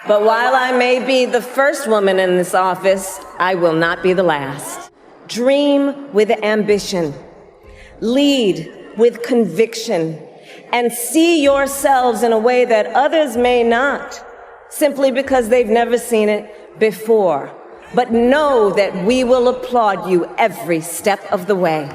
But while I may be the first woman in this office, I will not be the last. Dream with ambition, lead with conviction, and see yourselves in a way that others may not, simply because they've never seen it before. But know that we will applaud you every step of the way.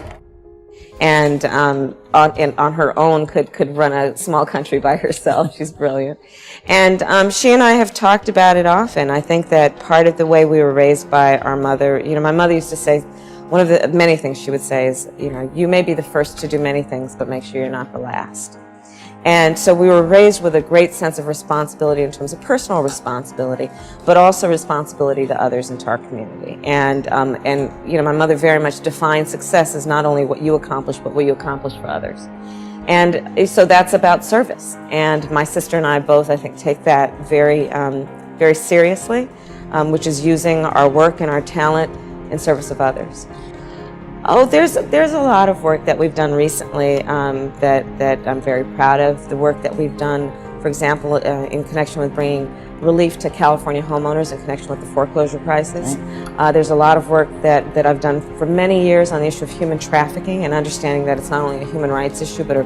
And on her own could run a small country by herself. She's brilliant. And she and I have talked about it often. I think that part of the way we were raised by our mother, you know, my mother used to say, one of the many things she would say is, you know, you may be the first to do many things, but make sure you're not the last. And so we were raised with a great sense of responsibility in terms of personal responsibility, but also responsibility to others and to our community. And you know, my mother very much defined success as not only what you accomplish, but what you accomplish for others. And so that's about service. And my sister and I both, I think, take that very, very seriously, which is using our work and our talent in service of others. Oh, there's a lot of work that we've done recently that I'm very proud of. The work that we've done, for example, in connection with bringing relief to California homeowners in connection with the foreclosure crisis. There's a lot of work that I've done for many years on the issue of human trafficking and understanding that it's not only a human rights issue, but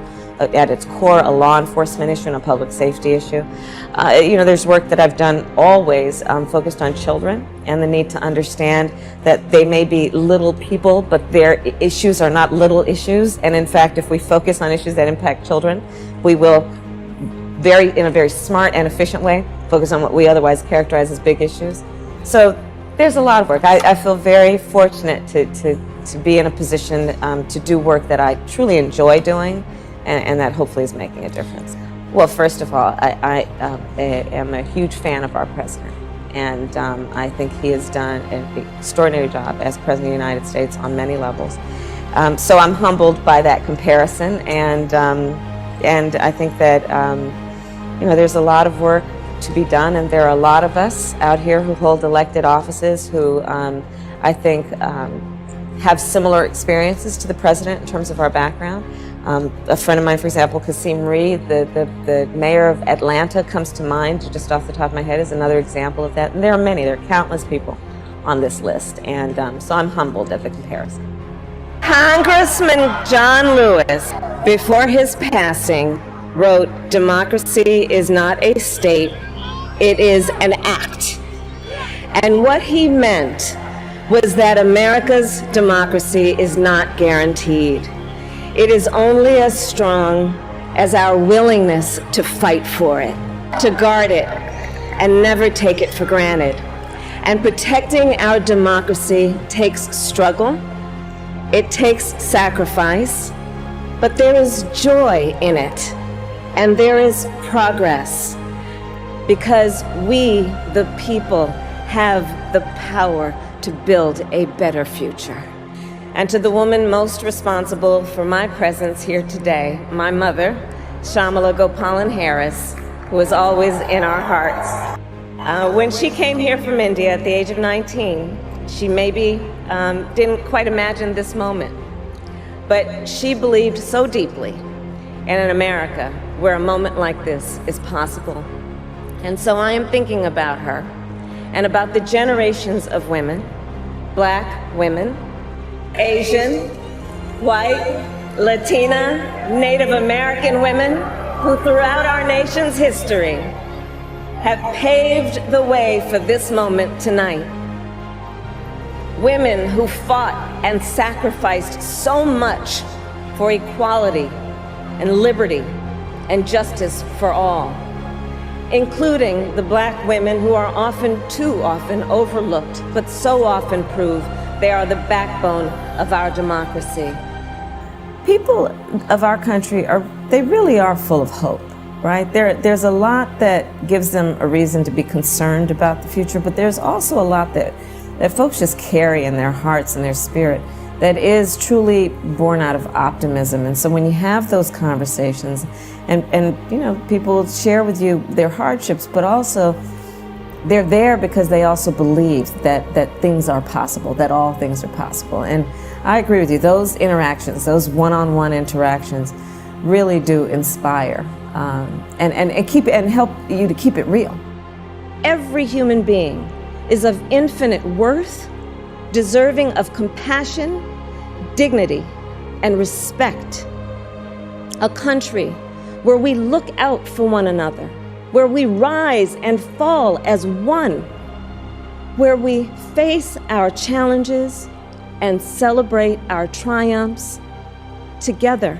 at its core, a law enforcement issue and a public safety issue. You know, there's work that I've done always focused on children and the need to understand that they may be little people, but their issues are not little issues. And in fact, if we focus on issues that impact children, we will in a very smart and efficient way focus on what we otherwise characterize as big issues. So there's a lot of work. I feel very fortunate to be in a position to do work that I truly enjoy doing and that hopefully is making a difference. Well, first of all, I am a huge fan of our president, and I think he has done an extraordinary job as President of the United States on many levels. So I'm humbled by that comparison, and I think that you know, there's a lot of work to be done, and there are a lot of us out here who hold elected offices who I think have similar experiences to the president in terms of our background. A friend of mine, for example, Kasim Reed, the mayor of Atlanta, comes to mind just off the top of my head as another example of that. And there are many, there are countless people on this list, and so I'm humbled at the comparison. Congressman John Lewis, before his passing, wrote, "Democracy is not a state, it is an act." And what he meant was that America's democracy is not guaranteed. It is only as strong as our willingness to fight for it, to guard it, and never take it for granted. And protecting our democracy takes struggle, it takes sacrifice, but there is joy in it. And there is progress, because we, the people, have the power to build a better future. And to the woman most responsible for my presence here today, my mother, Shamala Gopalan Harris, who is always in our hearts. When she came here from India at the age of 19, she maybe didn't quite imagine this moment, but she believed so deeply in an America where a moment like this is possible. And so I am thinking about her and about the generations of women, Black women, Asian, white, Latina, Native American women who throughout our nation's history have paved the way for this moment tonight. Women who fought and sacrificed so much for equality and liberty and justice for all, including the Black women who are too often overlooked, but so often prove they are the backbone of our democracy. People of our country they really are full of hope, right? There's a lot that gives them a reason to be concerned about the future, but there's also a lot that folks just carry in their hearts and their spirit that is truly born out of optimism. And so when you have those conversations and you know, people share with you their hardships, but also they're there because they also believe that things are possible, that all things are possible. And I agree with you, those interactions, those one-on-one interactions really do inspire and help you to keep it real. every human being is of infinite worth, deserving of compassion, dignity, and respect. A country where we look out for one another, where we rise and fall as one, where we face our challenges and celebrate our triumphs together.